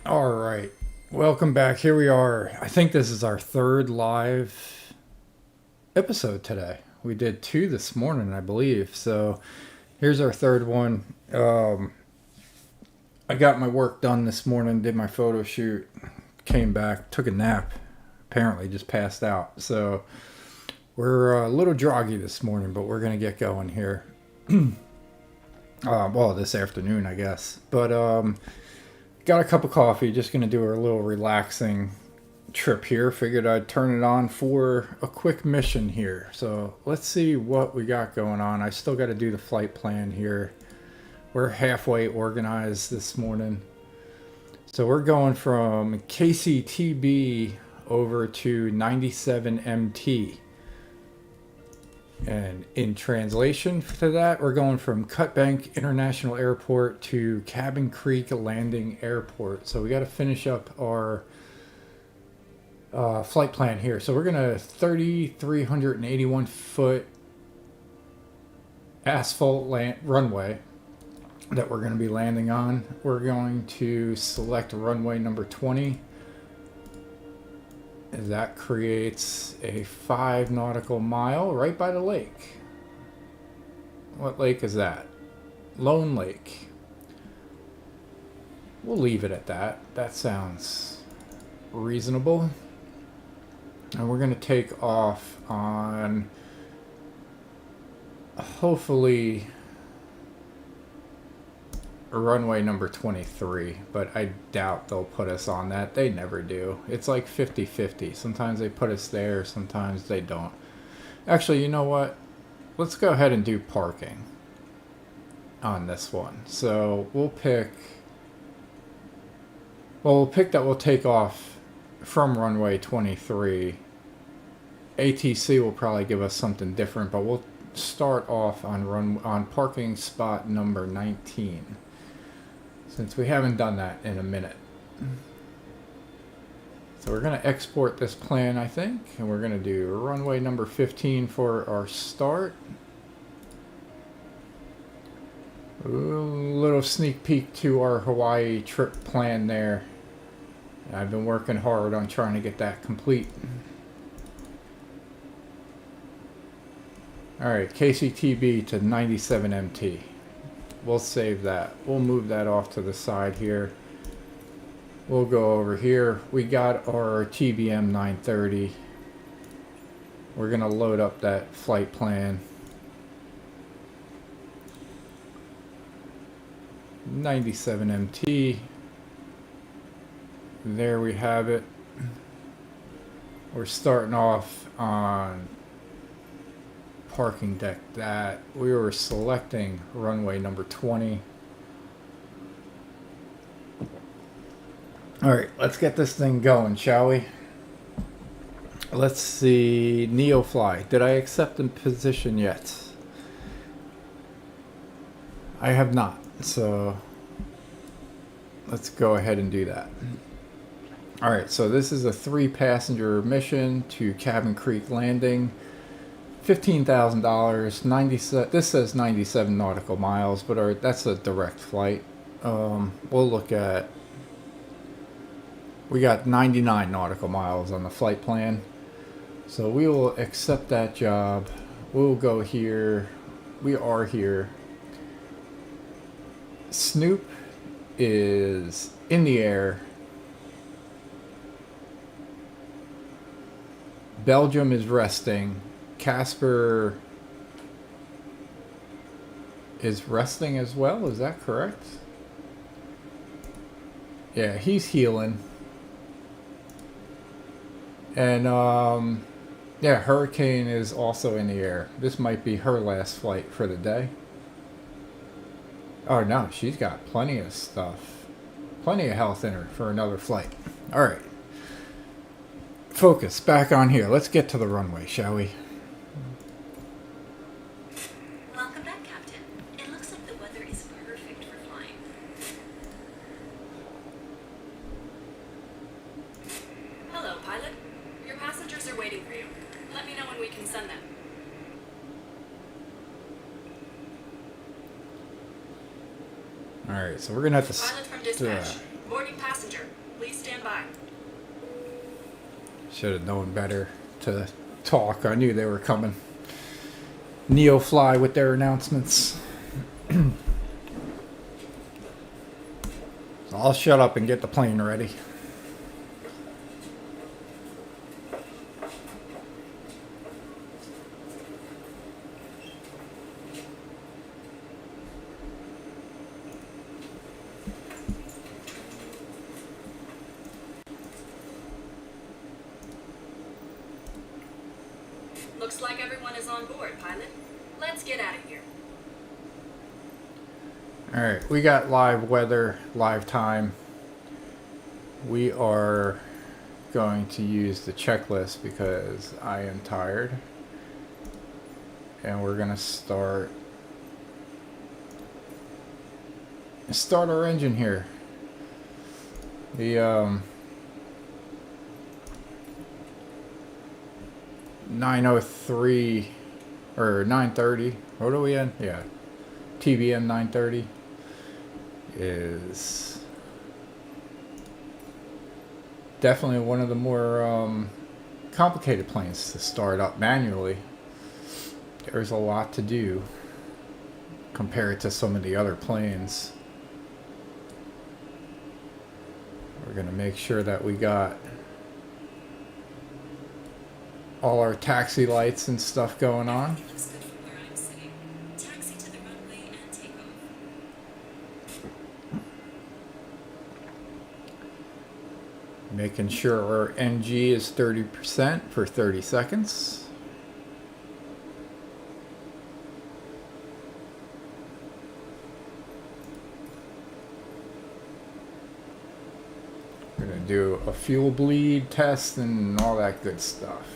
All right. Welcome back. Here we are. I think this is our third live episode today. We did two this morning, I believe. So here's our third one. I got my work done this morning, did my photo shoot, came back, took a nap, apparently just passed out. So we're a little groggy this morning, but we're going to get going here. Well, this afternoon, I guess. But got a cup of coffee, just going to do a little relaxing trip here. Figured I'd turn it on for a quick mission here. So let's see what we got going on. I still got to do the flight plan here. We're halfway organized this morning. So we're going from KCTB over to 97MT. And in translation to that, we're going from Cutbank International Airport to Cabin Creek Landing Airport. So we got to finish up our flight plan here. So we're going to 3,381 foot asphalt runway that we're going to be landing on. We're going to select runway number 20. That creates a 5 nautical mile right by the lake. What lake is that? Lone Lake. We'll leave it at that. That sounds reasonable. And we're going to take off on hopefully runway number 23, but I doubt they'll put us on that. They never do. It's like 50-50. Sometimes they put us there, sometimes they don't. Actually, you know what? Let's go ahead and do parking on this one. So we'll pick that we'll take off from runway 23. ATC will probably give us something different, but we'll start off on parking spot number 19. Since we haven't done that in a minute. So we're going to export this plan, I think, and we're going to do runway number 15 for our start. A little sneak peek to our Hawaii trip plan there. I've been working hard on trying to get that complete. Alright, KCTB to 97MT. We'll save that. We'll move that off to the side here. We'll go over here. We got our TBM 930. We're going to load up that flight plan. 97MT. There we have it. We're starting off on parking deck that we were selecting runway number 20. All right, let's get this thing going, shall we? Let's see. NeoFly. Did I accept the position yet? I have not. So let's go ahead and do that. All right, so this is a 3-passenger mission to Cabin Creek Landing. $15,000. 97. This says 97 nautical miles, but that's a direct flight. We'll look at. We got 99 nautical miles on the flight plan, so we will accept that job. We'll go here. We are here. Snoop is in the air. Belgium is resting. Casper is resting as well. Is that correct? Yeah, he's healing. And yeah, Hurricane is also in the air. This might be her last flight for the day. Oh no, she's got plenty of stuff. Plenty of health in her for another flight. Alright. Focus back on here. Let's get to the runway, shall we? Welcome back, Captain. It looks like the weather is perfect for flying. Hello, pilot. Your passengers are waiting for you. Let me know when we can send them. Alright, so we're going to have to... Pilot from dispatch. Boarding passenger. Please stand by. Should have known better to talk. I knew they were coming. NeoFly with their announcements. So I'll shut up and get the plane ready. Looks like everyone is on board, pilot. Let's get out of here. Alright, we got live weather, live time. We are going to use the checklist because I am tired. And we're going to start our engine here. The 903 or 930. What are we in? Yeah. TBM 930 is definitely one of the more complicated planes to start up manually. There's a lot to do compared to some of the other planes. We're going to make sure that we got all our taxi lights and stuff going on. Looks good from where I'm sitting. Taxi to the runway and take off. Making sure our NG is 30% for 30 seconds. We're going to do a fuel bleed test and all that good stuff.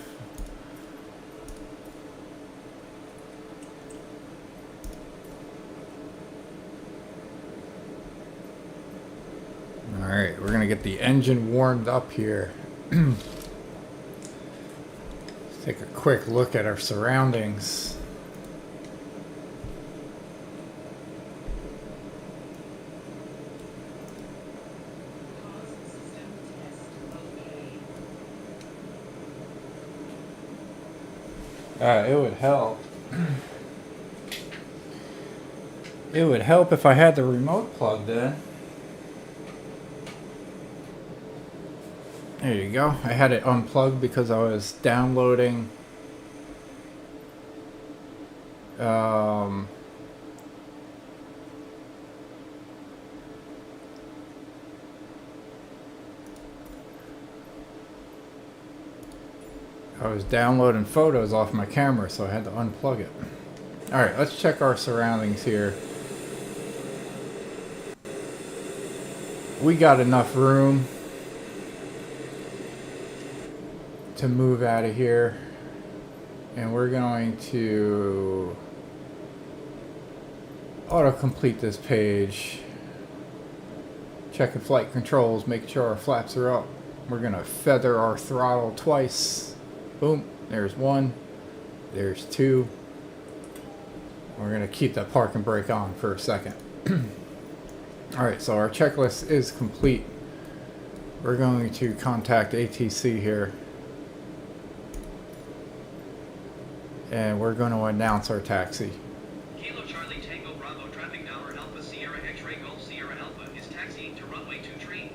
Alright, we're going to get the engine warmed up here. Let's take a quick look at our surroundings. It would help. It would help if I had the remote plugged in. There you go. I had it unplugged because I was downloading photos off my camera, so I had to unplug it. Alright, let's check our surroundings here. We got enough room to move out of here, and we're going to auto-complete this page, checking flight controls, making sure our flaps are up. We're gonna feather our throttle twice. Boom, there's one, there's two. We're gonna keep that park and brake on for a second. Alright, so our checklist is complete. We're going to contact ATC here, and we're going to announce our taxi. Kilo Charlie Tango Bravo traffic Tower Alpha Sierra X-Ray Golf Sierra Alpha is taxiing to runway 23.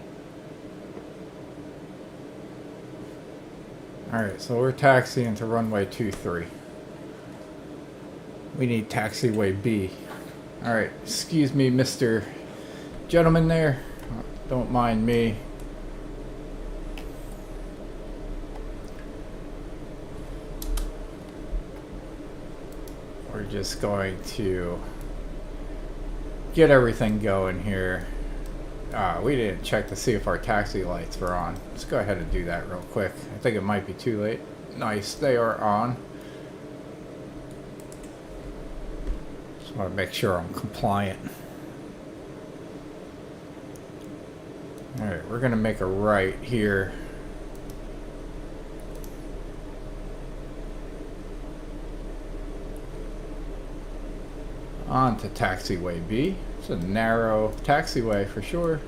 Alright, so we're taxiing to runway 23. We need taxiway B. Alright, excuse me, Mr. Gentleman there. Don't mind me. We're just going to get everything going here. We didn't check to see if our taxi lights were on. Let's go ahead and do that real quick. I think it might be too late. Nice, they are on. Just want to make sure I'm compliant. Alright, we're going to make a right here. On to taxiway B. It's a narrow taxiway for sure.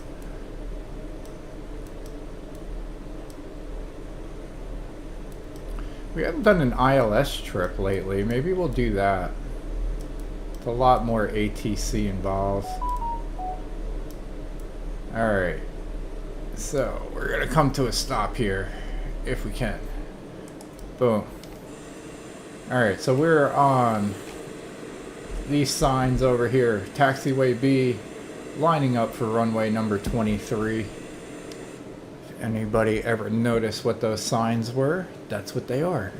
We haven't done an ILS trip lately. Maybe we'll do that. It's a lot more ATC involved. Alright. So, we're gonna come to a stop here, if we can. Boom. Alright, so we're on these signs over here. Taxiway B, lining up for runway number 23. If anybody ever noticed what those signs were, that's what they are.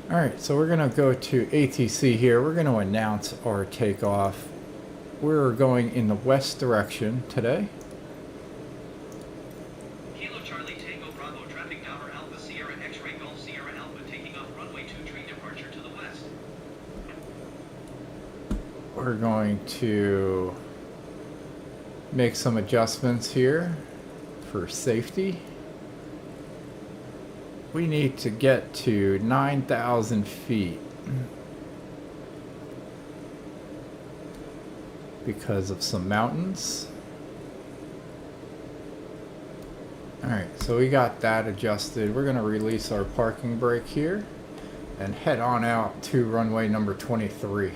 Alright, so we're gonna go to ATC here. We're gonna announce our takeoff. We're going in the west direction today. Kilo Charlie Tango Bravo, traffic Tower Alpha Sierra X-Ray Golf Sierra Alpha, taking off runway 23 departure to the west. We're going to make some adjustments here for safety. We need to get to 9,000 feet because of some mountains. Alright, so we got that adjusted. We're going to release our parking brake here and head on out to runway number 23.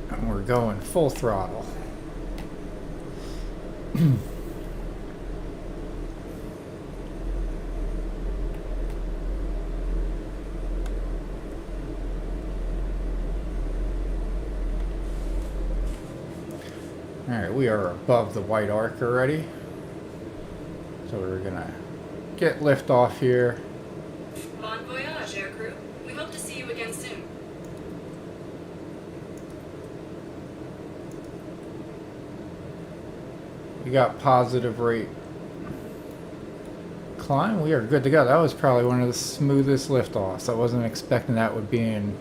And we're going full throttle. Alright, we are above the white arc already. So we're gonna get lift off here. Bon voyage, aircrew. We hope to see you again soon. We got positive rate climb. We are good to go. That was probably one of the smoothest liftoffs. I wasn't expecting that would be in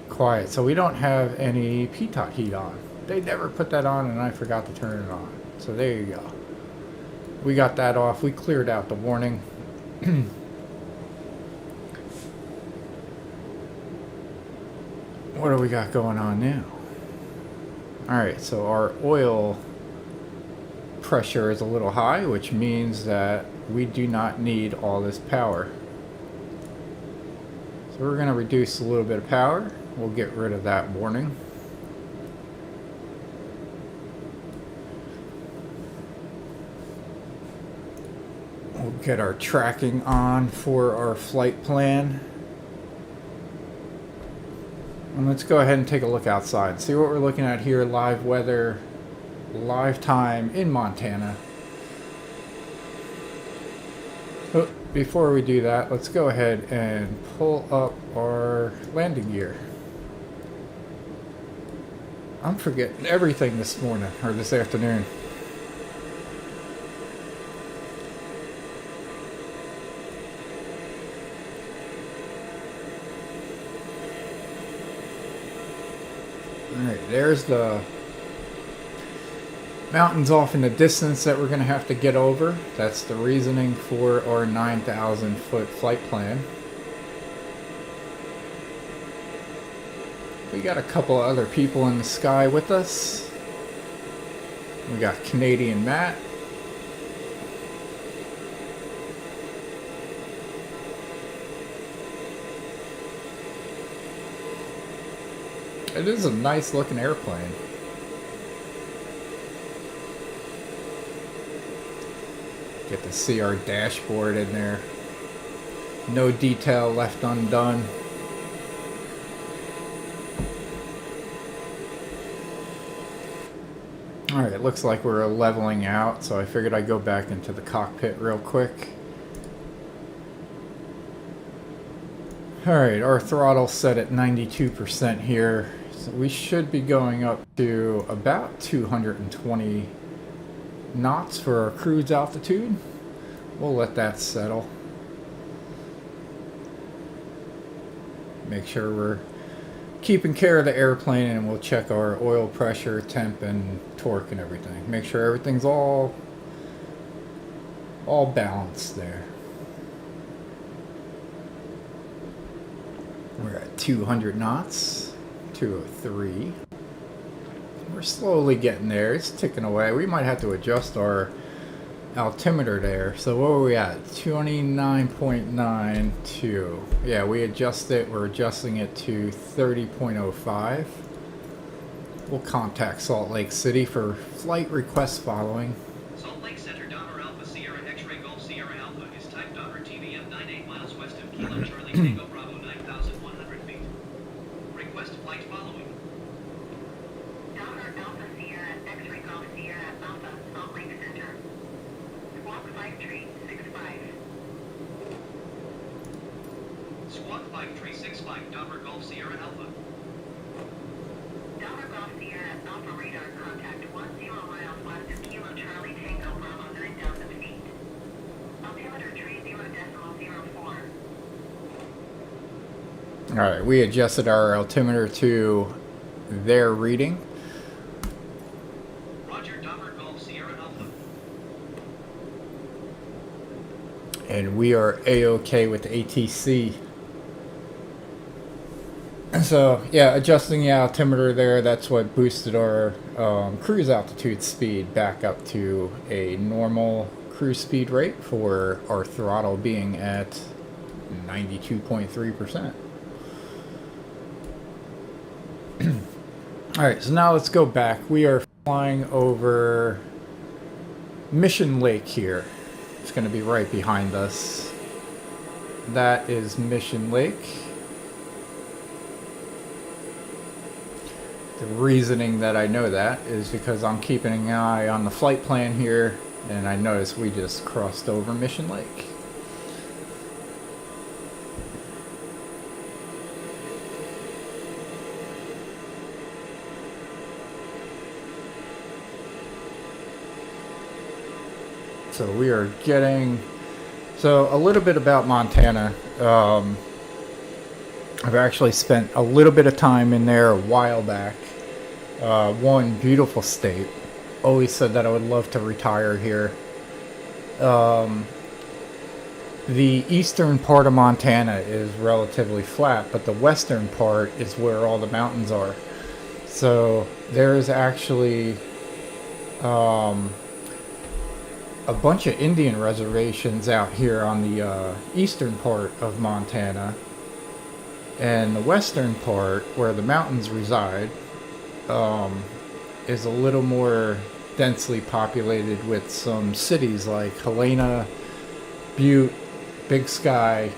quiet. So we don't have any pitot heat on. They never put that on and I forgot to turn it on. So there you go. We got that off. We cleared out the warning. What do we got going on now? Alright, so our oil pressure is a little high, which means that we do not need all this power. So we're going to reduce a little bit of power. We'll get rid of that warning. We'll get our tracking on for our flight plan. And let's go ahead and take a look outside. See what we're looking at here. Live weather, live time in Montana. Oh, before we do that, let's go ahead and pull up our landing gear. I'm forgetting everything this morning, or this afternoon. Alright, there's the mountains off in the distance that we're going to have to get over. That's the reasoning for our 9,000 foot flight plan. We got a couple other people in the sky with us. We got Canadian Matt. It is a nice looking airplane. Get to see our dashboard in there. No detail left undone. Alright, it looks like we're leveling out, so I figured I'd go back into the cockpit real quick. Alright, our throttle's set at 92% here. So we should be going up to about 220 knots for our cruise altitude. We'll let that settle. Make sure we're keeping care of the airplane, and we'll check our oil pressure, temp, and torque and everything. Make sure everything's all balanced there. We're at 200 knots. 203. We're slowly getting there. It's ticking away. We might have to adjust our altimeter there. So what were we at? 29.92. Yeah, we adjust it. We're adjusting it to 30.05. We'll contact Salt Lake City for flight requests following. Salt Lake Center, Donner Alpha Sierra X-Ray Golf Sierra Alpha is type Donner TVM 98 miles west of Kilo Charlie Tango Bravo 9,100 feet. Request flight following. Donner Alpha Sierra X-Ray Golf Sierra Alpha Salt Lake Center. Squawk 5365. Squawk 5365, Donner Golf Sierra Alpha. Donner Golf Sierra Alpha radar contact 10 miles west of Kilo Charlie Tango Bravo 9,000 feet. Altimeter 30.04. Alright, we adjusted our altimeter to their reading. Roger, Donner Golf Sierra Alpha. And we are A-OK with ATC. So, yeah, adjusting the altimeter there, that's what boosted our cruise altitude speed back up to a normal cruise speed rate for our throttle being at 92.3%. Alright, so now let's go back. We are flying over Mission Lake here. It's going to be right behind us. That is Mission Lake. The reasoning that I know that is because I'm keeping an eye on the flight plan here, and I noticed we just crossed over Mission Lake. So we are getting... So a little bit about Montana. I've actually spent a little bit of time in there a while back. One beautiful state. Always said that I would love to retire here. The eastern part of Montana is relatively flat, but the western part is where all the mountains are. So there is actually a bunch of Indian reservations out here on the eastern part of Montana. And the western part, where the mountains reside, is a little more densely populated with some cities like Helena, Butte, Big Sky,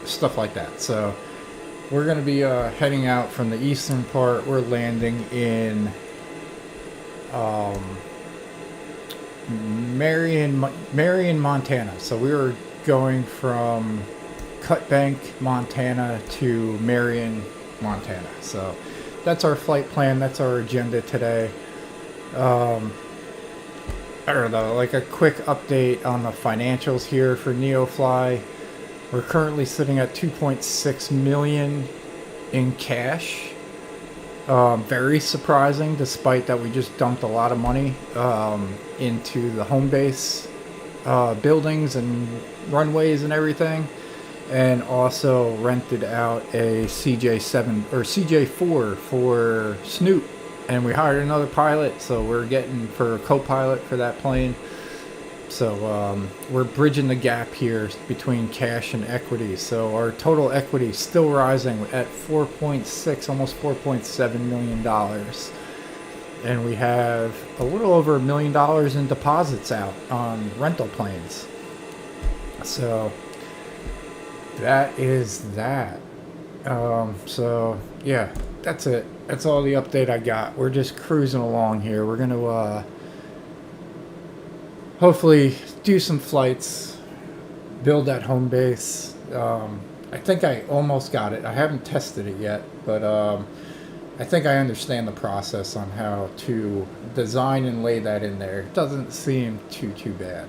stuff like that. So we're going to be heading out from the eastern part. We're landing in Marion, Montana. So we were going from Cut Bank, Montana to Marion, Montana. So that's our flight plan. That's our agenda today. I don't know, like a quick update on the financials here for NeoFly. We're currently sitting at 2.6 million in cash. Very surprising, despite that we just dumped a lot of money into the home base buildings and runways and everything. And also rented out a CJ7 or CJ4 for Snoop, and we hired another pilot, so we're getting for a co-pilot for that plane. So we're bridging the gap here between cash and equity. So our total equity is still rising at 4.6, almost $4.7 million, and we have a little over $1 million in deposits out on rental planes. So that is that. So yeah, that's it. That's all the update I got. We're just cruising along here. We're gonna hopefully do some flights, build that home base. I think I almost got it. I haven't tested it yet, but I think I understand the process on how to design and lay that in there. It doesn't seem too bad.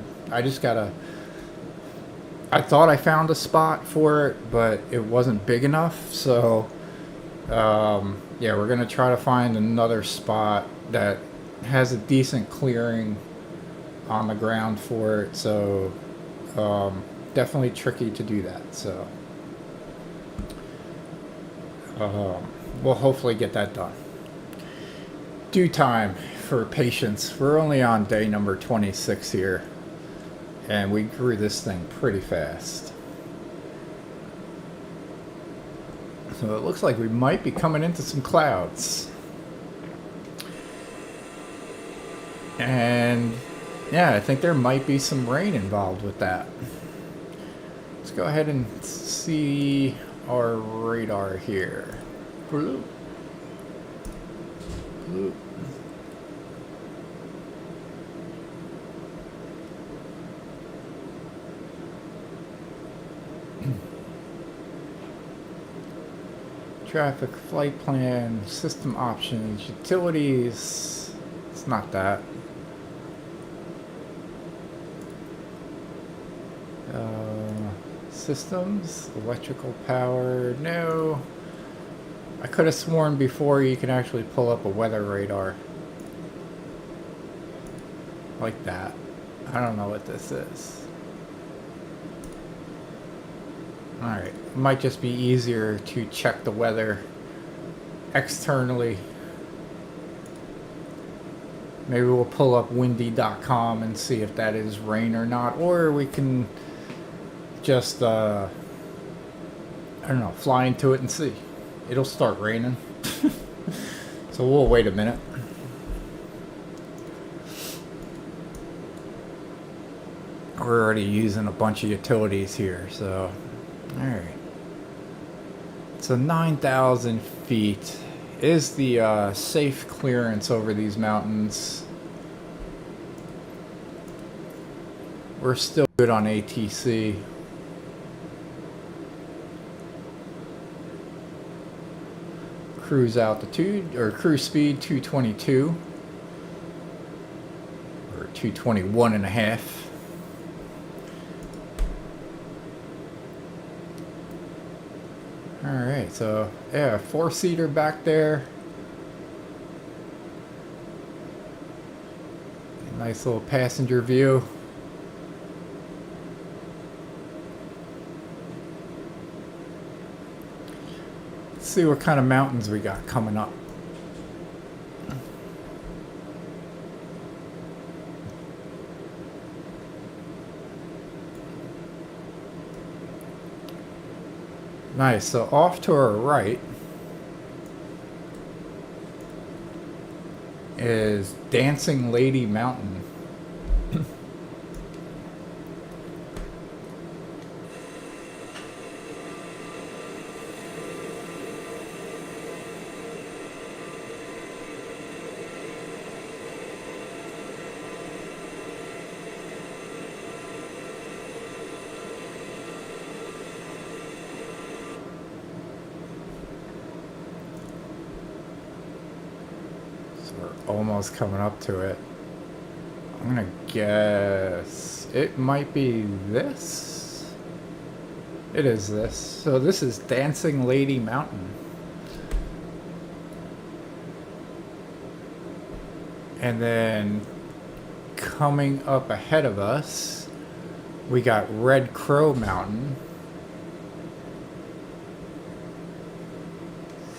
I thought I found a spot for it, but it wasn't big enough. So, yeah, we're going to try to find another spot that has a decent clearing on the ground for it. So, definitely tricky to do that. So, We'll hopefully get that done. Due time for patience. We're only on day number 26 here, and we grew this thing pretty fast. So it looks like we might be coming into some clouds. And yeah, I think there might be some rain involved with that. Let's go ahead and see our radar here. Bloop. Bloop. Traffic, flight plan, system options, utilities. It's not that. Systems, electrical power, no. I could have sworn before you can actually pull up a weather radar. Like that. I don't know what this is. Alright, it might just be easier to check the weather externally. Maybe we'll pull up windy.com and see if that is rain or not, or we can just, I don't know, fly into it and see. It'll start raining. So we'll wait a minute. We're already using a bunch of utilities here, so alright. So 9,000 feet is the safe clearance over these mountains. We're still good on ATC. Cruise altitude, or cruise speed 222. Or 221 and a half. Alright, so yeah, 4-seater back there. Nice little passenger view. Let's see what kind of mountains we got coming up. Nice, so off to our right is Dancing Lady Mountain. Almost coming up to it. I'm gonna guess it might be this. It is this. So this is Dancing Lady Mountain. And then coming up ahead of us, we got Red Crow Mountain.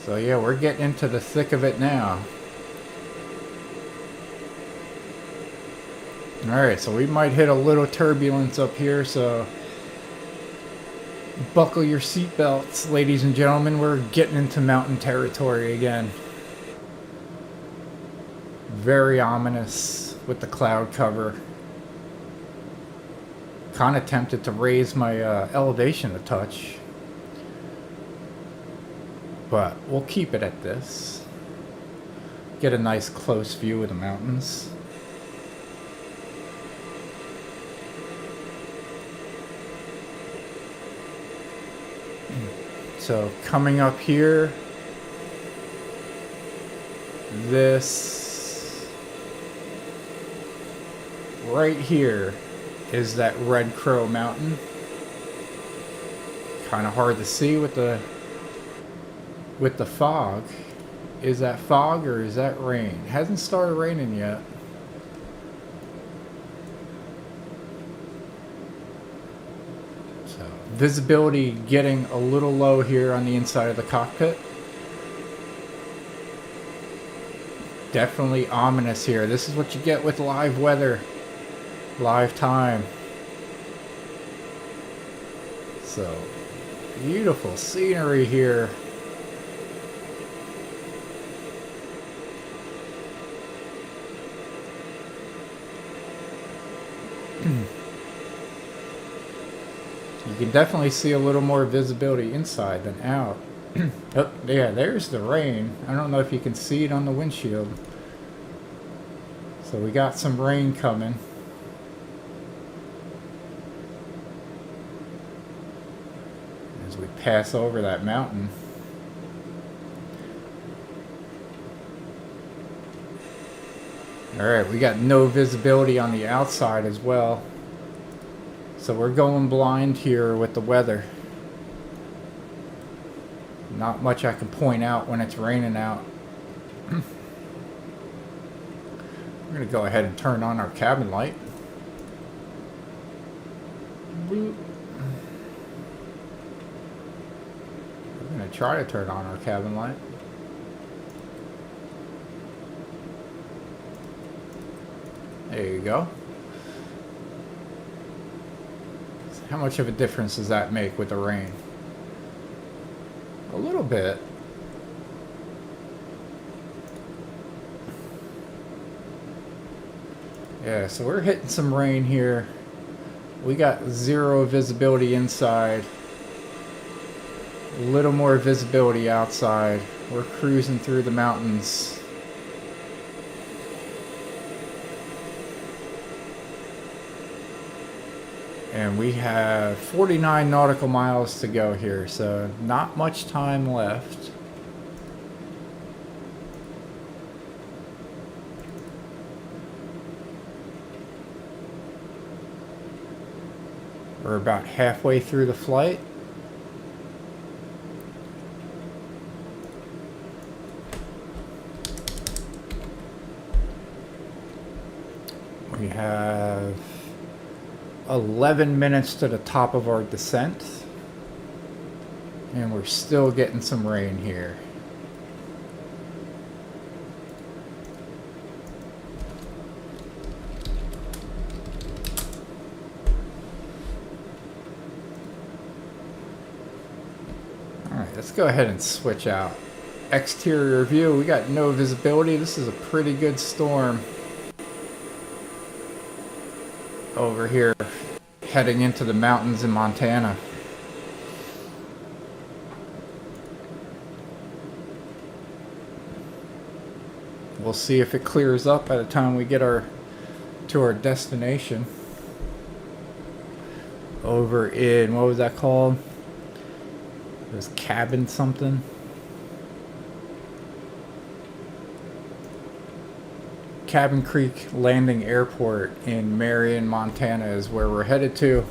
So yeah, we're getting into the thick of it now. Alright, so we might hit a little turbulence up here, so buckle your seatbelts, ladies and gentlemen. We're getting into mountain territory again. Very ominous with the cloud cover. Kind of tempted to raise my elevation a touch, but we'll keep it at this. Get a nice close view of the mountains. So coming up here, this right here is that Red Crow Mountain. Kind of hard to see with the fog. Is that fog or is that rain? Hasn't started raining yet. Visibility getting a little low here on the inside of the cockpit. Definitely ominous here. This is what you get with live weather. Live time. So, beautiful scenery here. You can definitely see a little more visibility inside than out. Oh, yeah, there's the rain. I don't know if you can see it on the windshield. So we got some rain coming. As we pass over that mountain. Alright, we got no visibility on the outside as well. So we're going blind here with the weather. Not much I can point out when it's raining out. We're going to go ahead and turn on our cabin light. Boop. We're going to try to turn on our cabin light. There you go. How much of a difference does that make with the rain? A little bit. Yeah, so we're hitting some rain here. We got zero visibility inside. A little more visibility outside. We're cruising through the mountains. And we have 49 nautical miles to go here, so not much time left. We're about halfway through the flight. We have 11 minutes to the top of our descent, and we're still getting some rain here. Alright, let's go ahead and switch out. Exterior view, we got no visibility. This is a pretty good storm over here, heading into the mountains in Montana. We'll see if it clears up by the time we get to our destination. Over in, what was that called? It was Cabin something. Cabin Creek Landing Airport in Marion, Montana is where we're headed to.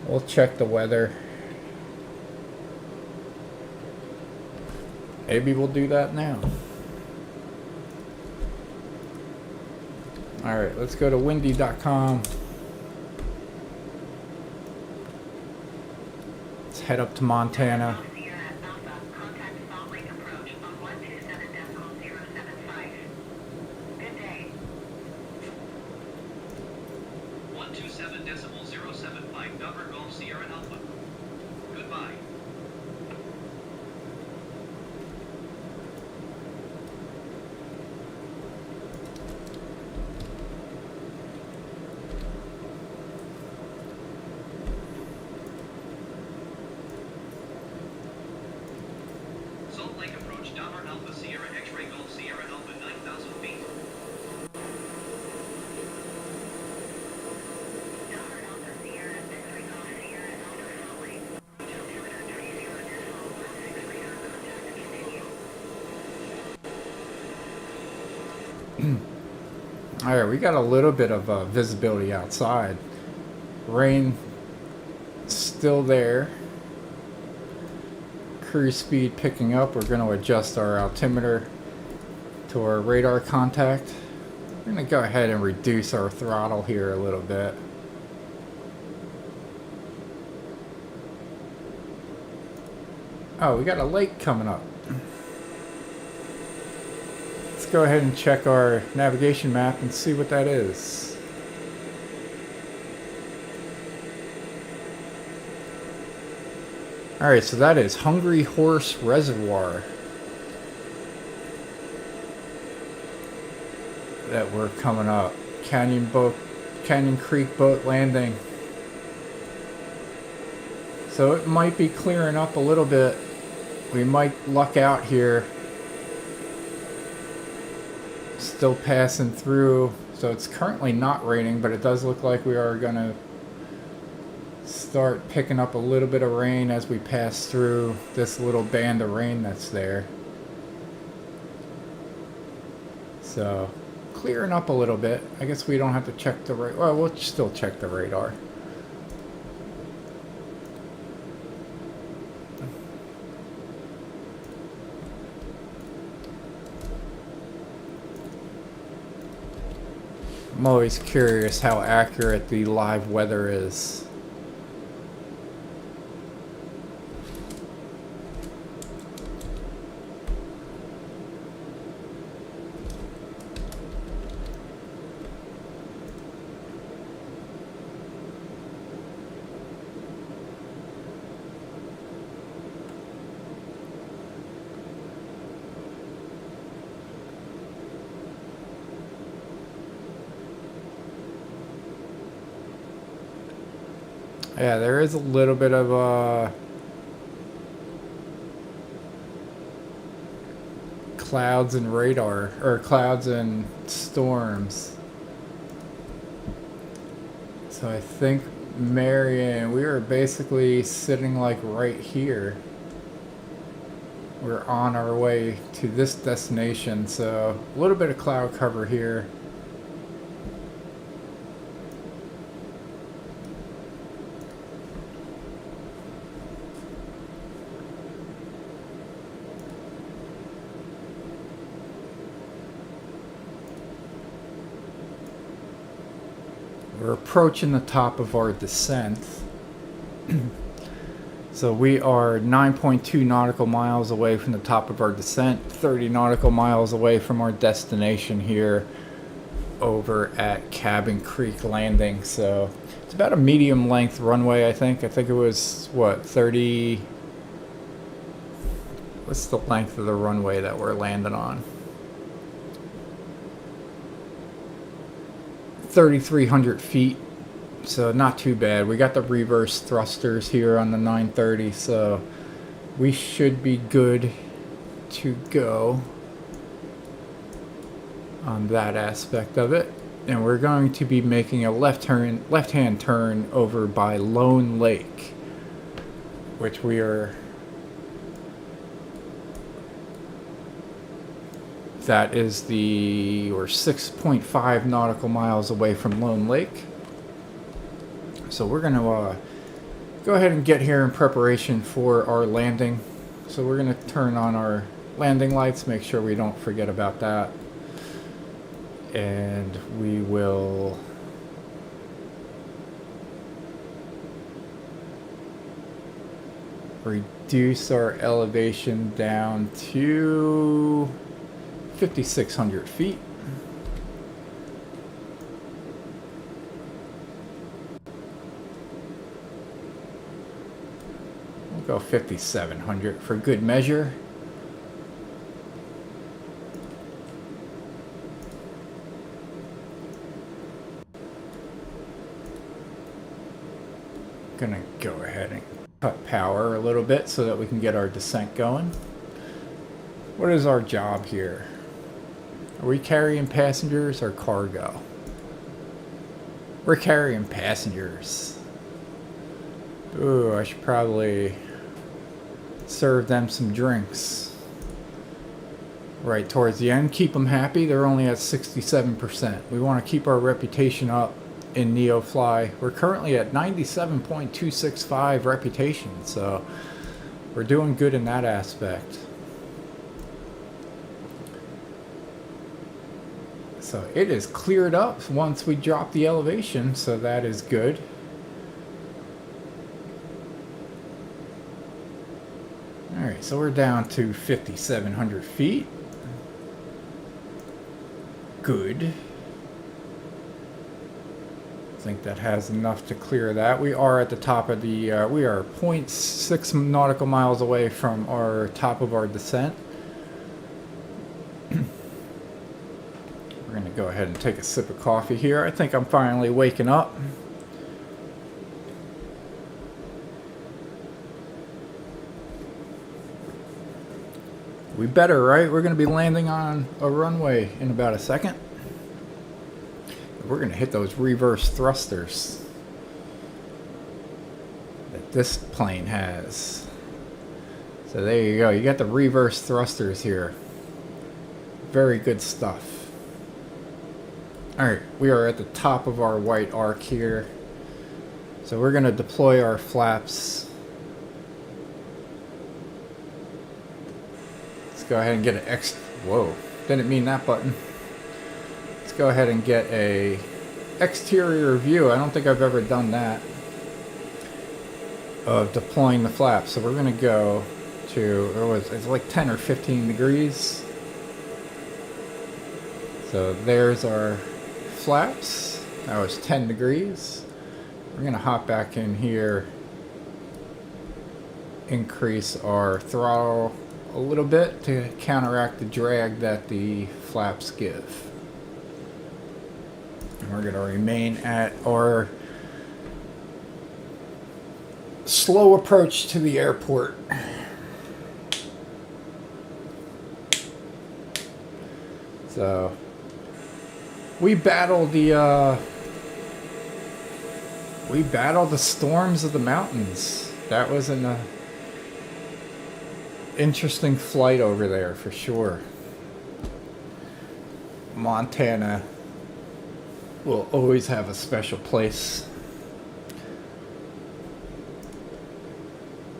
We'll check the weather. Maybe we'll do that now. Alright, let's go to windy.com. Let's head up to Montana. Contact Salt Lake approach on 127.075. Good day. 127.075 November Golf Sierra Alpha. Goodbye. Salt Lake approach Dahmer Alpha Sierra X-ray Golf Sierra Alpha 9,000 feet. Dahmer Alpha Sierra X-ray Golf Sierra Alpha Salt Lake. Altimeter 30.16 radar contact continue. Alright, we got a little bit of visibility outside. Rain still there. Cruise speed picking up. We're going to adjust our altimeter to our radar contact. We're going to go ahead and reduce our throttle here a little bit. Oh, we got a lake coming up. Let's go ahead and check our navigation map and see what that is. Alright, so that is Hungry Horse Reservoir that we're coming up. Canyon Creek boat landing. So it might be clearing up a little bit. We might luck out here. Still passing through. So it's currently not raining, but it does look like we are going to start picking up a little bit of rain as we pass through this little band of rain that's there. So clearing up a little bit. I guess we don't have to check the radar. Well, we'll still check the radar. I'm always curious how accurate the live weather is. Yeah, there is a little bit of clouds and radar, or clouds and storms. So I think Marion, we are basically sitting like right here. We're on our way to this destination, so a little bit of cloud cover here. We're approaching the top of our descent. So we are 9.2 nautical miles away from the top of our descent, 30 nautical miles away from our destination here over at Cabin Creek Landing. So it's about a medium length runway, I think. I think it was, what, 30... What's the length of the runway that we're landing on? 3,300 feet, so not too bad. We got the reverse thrusters here on the 930, so we should be good to go on that aspect of it. And we're going to be making a left-hand turn over by Lone Lake, which we are... That is we're 6.5 nautical miles away from Lone Lake. So we're going to go ahead and get here in preparation for our landing. So we're going to turn on our landing lights, make sure we don't forget about that. And we will reduce our elevation down to 5,600 feet. We'll go 5,700 for good measure. Gonna go ahead and cut power a little bit so that we can get our descent going. What is our job here? Are we carrying passengers or cargo? We're carrying passengers. Ooh, I should probably serve them some drinks right towards the end. Keep them happy. They're only at 67%. We want to keep our reputation up in NeoFly. We're currently at 97.265 reputation, so we're doing good in that aspect. So it is cleared up once we drop the elevation, so that is good. Alright, so we're down to 5,700 feet. good. I think that has enough to clear that. We are at the top of the, we are 0.6 nautical miles away from our top of our descent. We're going to go ahead and take a sip of coffee here. I think I'm finally waking up. We better, right? We're going to be landing on a runway in about a second. We're going to hit those reverse thrusters that this plane has. So there you go. You got the reverse thrusters here. Very good stuff. Alright, we are at the top of our white arc here. So we're going to deploy our flaps. Let's go ahead and get an Whoa, didn't mean that button. Let's go ahead and get a exterior view. I don't think I've ever done that, of deploying the flaps. So we're going to go to, it's like 10 or 15 degrees. So there's our flaps. That was 10 degrees. We're going to hop back in here, increase our throttle a little bit to counteract the drag that the flaps give. And we're going to remain at our slow approach to the airport. So we battled the storms of the mountains. That was an interesting flight over there for sure. Montana will always have a special place.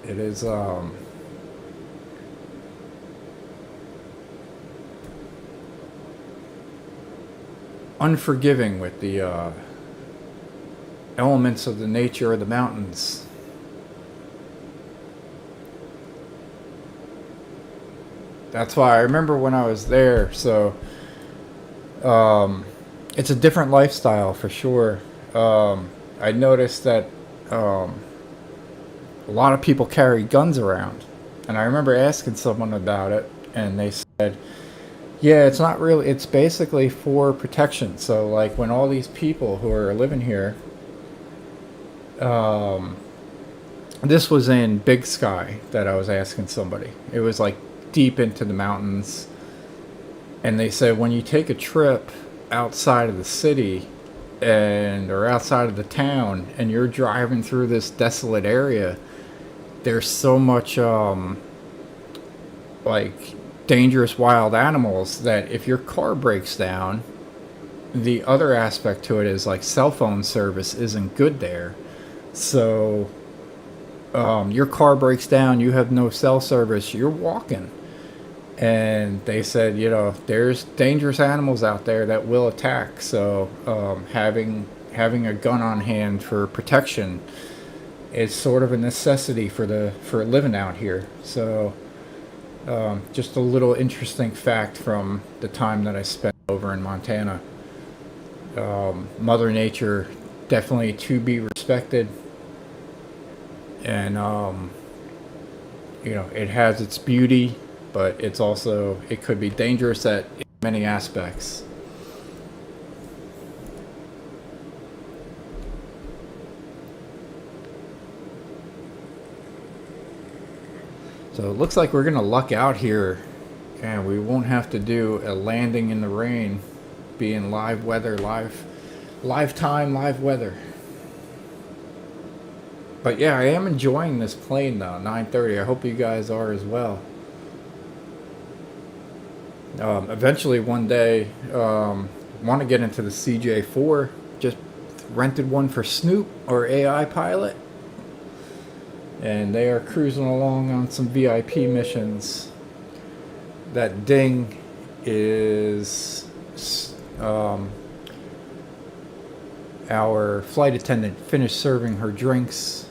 It is unforgiving with the elements of the nature of the mountains. That's why I remember when I was there. So it's a different lifestyle for sure. I noticed that a lot of people carry guns around, and I remember asking someone about it, and they said, yeah, it's not really, it's basically for protection. So like when all these people who are living here, this was in Big Sky that I was asking somebody. It was like deep into the mountains, and they said when you take a trip outside of the city or outside of the town and you're driving through this desolate area, there's so much like dangerous wild animals that if your car breaks down, the other aspect to it is like cell phone service isn't good there. So your car breaks down, you have no cell service, you're walking. And they said, you know, there's dangerous animals out there that will attack. So having a gun on hand for protection is sort of a necessity for living out here. So just a little interesting fact from the time that I spent over in Montana. Mother Nature definitely to be respected, and you know, it has its beauty, but it could be dangerous in many aspects. So it looks like we're gonna luck out here, and we won't have to do a landing in the rain, being live weather, live time, live weather. But yeah, I am enjoying this plane though, 930. I hope you guys are as well. Eventually one day, want to get into the CJ4. Just rented one for Snoop or AI Pilot, and they are cruising along on some VIP missions. That ding is our flight attendant finished serving her drinks.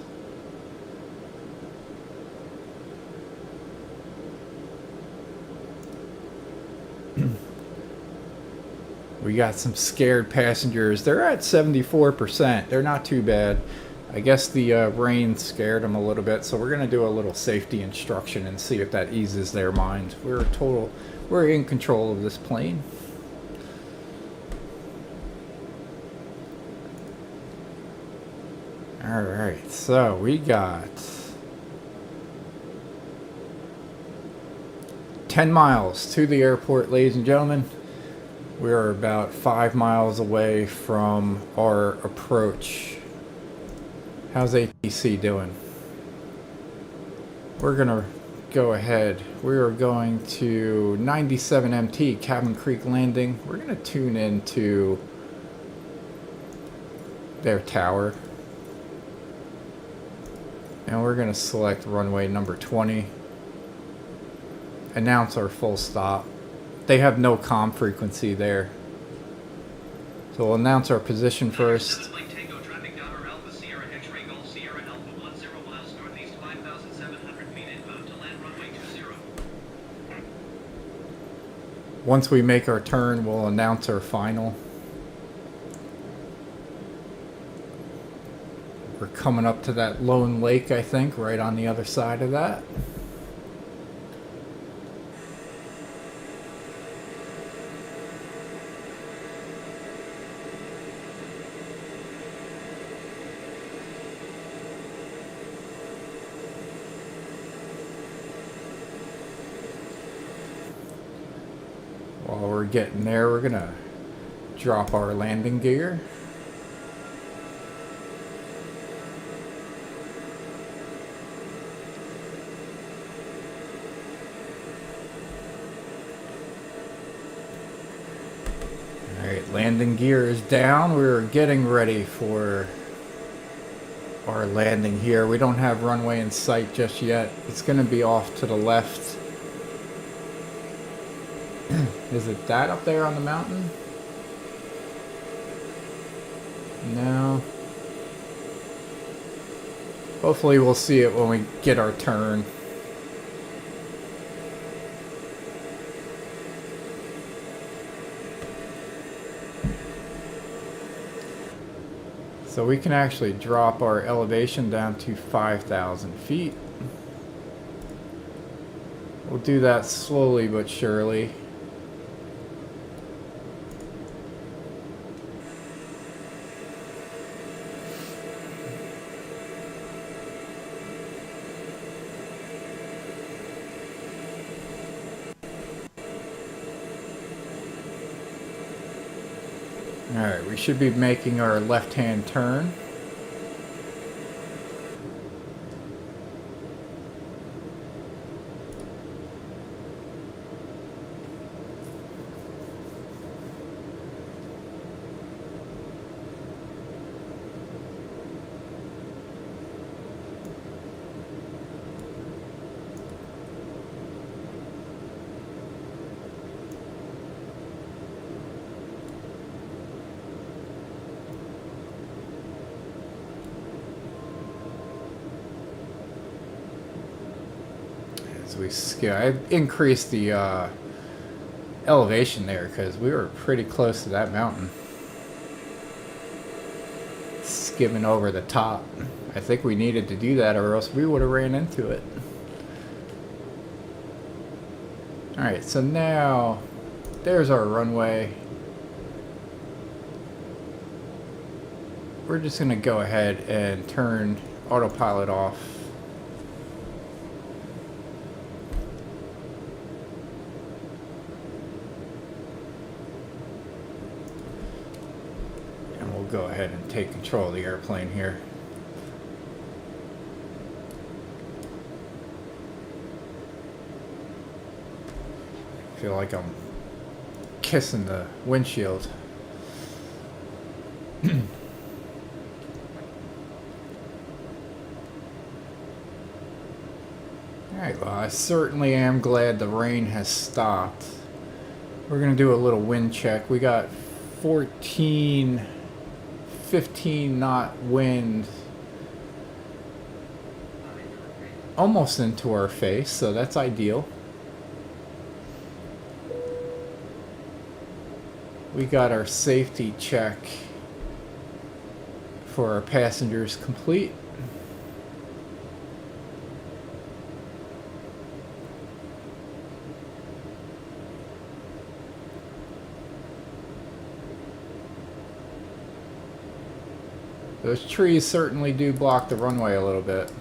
We got some scared passengers. They're at 74%. They're not too bad. I guess the rain scared them a little bit, so we're gonna do a little safety instruction and see if that eases their mind. We're in control of this plane. All right, so we got 10 miles to the airport, ladies and gentlemen. We are about 5 miles away from our approach. How's ATC doing? We're gonna go ahead. We are going to 97 MT, Cabin Creek Landing. We're gonna tune into their tower. And we're gonna select runway number 20. Announce our full stop. They have no comm frequency there. So we'll announce our position first. 7 Lake Tango traffic Donner Alpha Sierra X-ray Golf Sierra Alpha 10 miles northeast 5,700 feet inbound to land runway 20. Once we make our turn, we'll announce our final. We're coming up to that lone lake, I think, right on the other side of that. While we're getting there, we're gonna drop our landing gear. Alright, landing gear is down. We're getting ready for our landing here. We don't have runway in sight just yet. It's gonna be off to the left. Is it that up there on the mountain? No. Hopefully we'll see it when we get our turn. So we can actually drop our elevation down to 5,000 feet. We'll do that slowly but surely. Alright, we should be making our left-hand turn. We scale. I increased the elevation there because we were pretty close to that mountain. Skimming over the top. I think we needed to do that or else we would have ran into it. Alright, so now there's our runway. We're just going to go ahead and turn autopilot off. Go ahead and take control of the airplane here. I feel like I'm kissing the windshield. Alright, well, I certainly am glad the rain has stopped. We're going to do a little wind check. We got 15 knot wind almost into our face, so that's ideal. we got our safety check for our passengers complete. Those trees certainly do block the runway a little bit.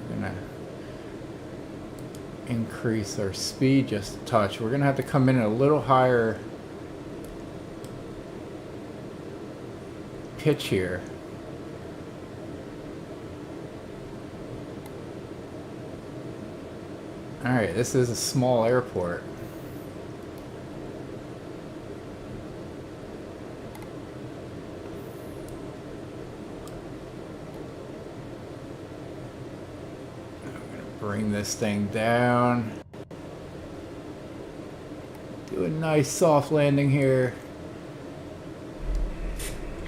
We're gonna increase our speed just a touch. We're gonna have to come in at a little higher pitch here. Alright, this is a small airport. Bring this thing down. Do a nice soft landing here.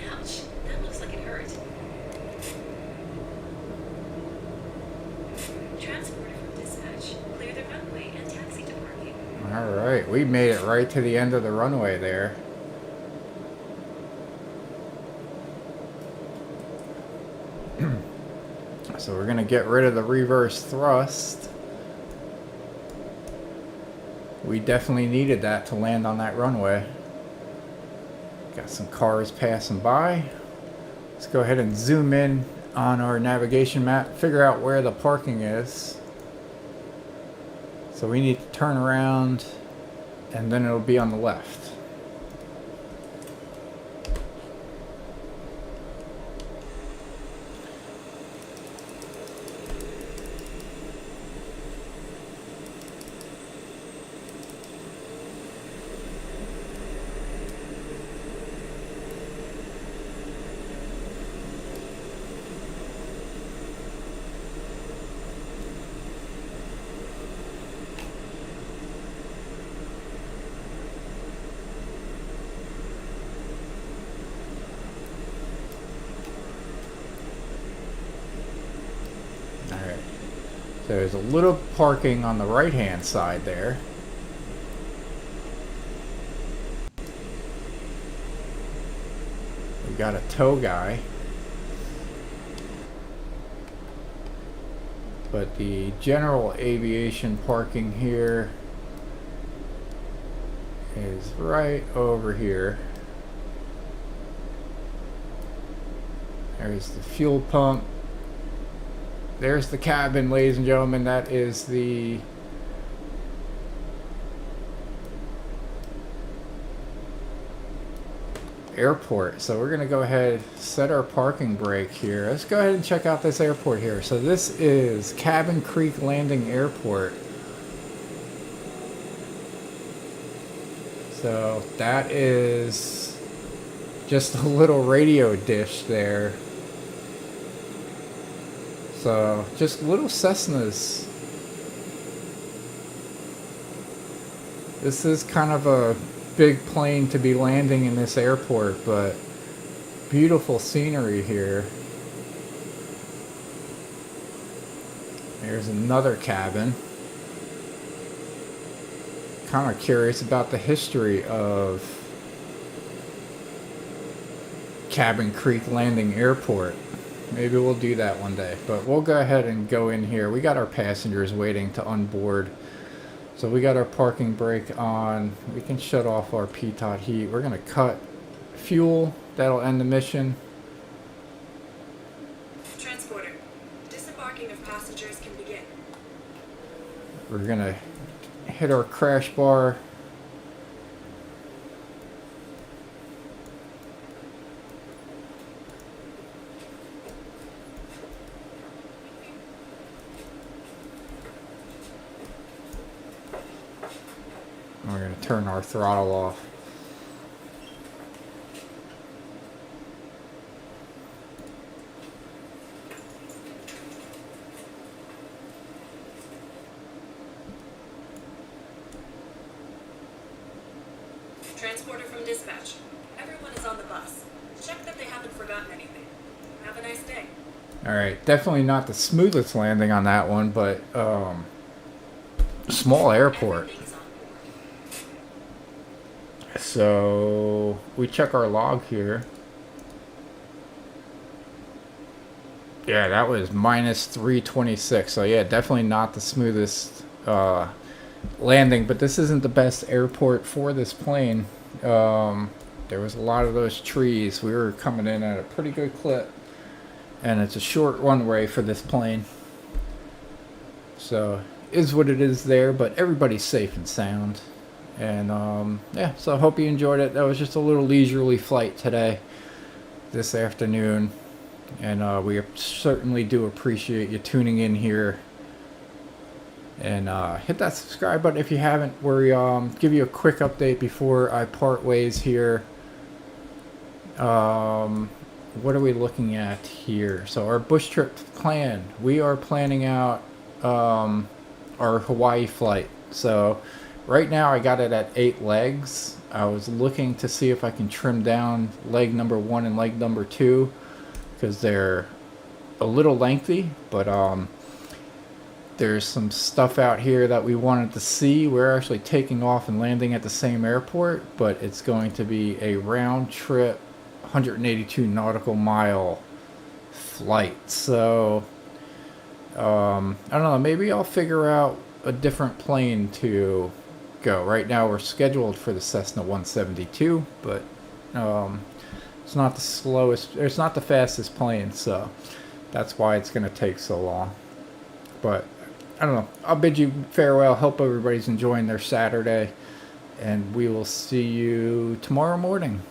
Ouch, that looks like it hurt. Transporter from dispatch. Clear the runway and taxi to parking. Alright, we made it right to the end of the runway there. So we're gonna get rid of the reverse thrust. We definitely needed that to land on that runway. Got some cars passing by. Let's go ahead and zoom in on our navigation map, figure out where the parking is. So we need to turn around and then it'll be on the left. There's a little parking on the right hand side there. We got a tow guy. But the general aviation parking here is right over here. There's the fuel pump. There's the cabin, ladies and gentlemen. That is the airport. So we're going to go ahead, set our parking brake here. Let's go ahead and check out this airport here. So this is Cabin Creek Landing Airport. So that is just a little radio dish there. So, just little Cessnas. This is kind of a big plane to be landing in this airport, but beautiful scenery here. There's another cabin. Kind of curious about the history of Cabin Creek Landing Airport. Maybe we'll do that one day, but we'll go ahead and go in here. We got our passengers waiting to unboard. So we got our parking brake on. We can shut off our pitot heat. We're gonna cut fuel. That'll end the mission. Transporter. Disembarking of passengers can begin. We're gonna hit our crash bar. We're going to turn our throttle off. Transporter from dispatch. Everyone is on the bus. Check that they haven't forgotten anything. Have a nice day. Alright, definitely not the smoothest landing on that one, but small airport. Everything's on board. So we check our log here. Yeah, that was minus 326. So yeah, definitely not the smoothest landing, but this isn't the best airport for this plane. There was a lot of those trees. We were coming in at a pretty good clip, and it's a short runway for this plane. So is what it is there, but everybody's safe and sound. And yeah, so I hope you enjoyed it. That was just a little leisurely flight today, this afternoon. And we certainly do appreciate you tuning in here. And hit that subscribe button if you haven't. We give you a quick update before I part ways here. What are we looking at here? So our bush trip plan. We are planning out our Hawaii flight. So right now I got it at 8 legs. I was looking to see if I can trim down leg number 1 and leg number 2 because they're a little lengthy, but there's some stuff out here that we wanted to see. We're actually taking off and landing at the same airport, but it's going to be a round trip 182 nautical mile flight. So I don't know, maybe I'll figure out a different plane to go. Right now we're scheduled for the Cessna 172, but it's not the slowest, it's not the fastest plane, so that's why it's going to take so long. But I don't know, I'll bid you farewell. Hope everybody's enjoying their Saturday, and we will see you tomorrow morning.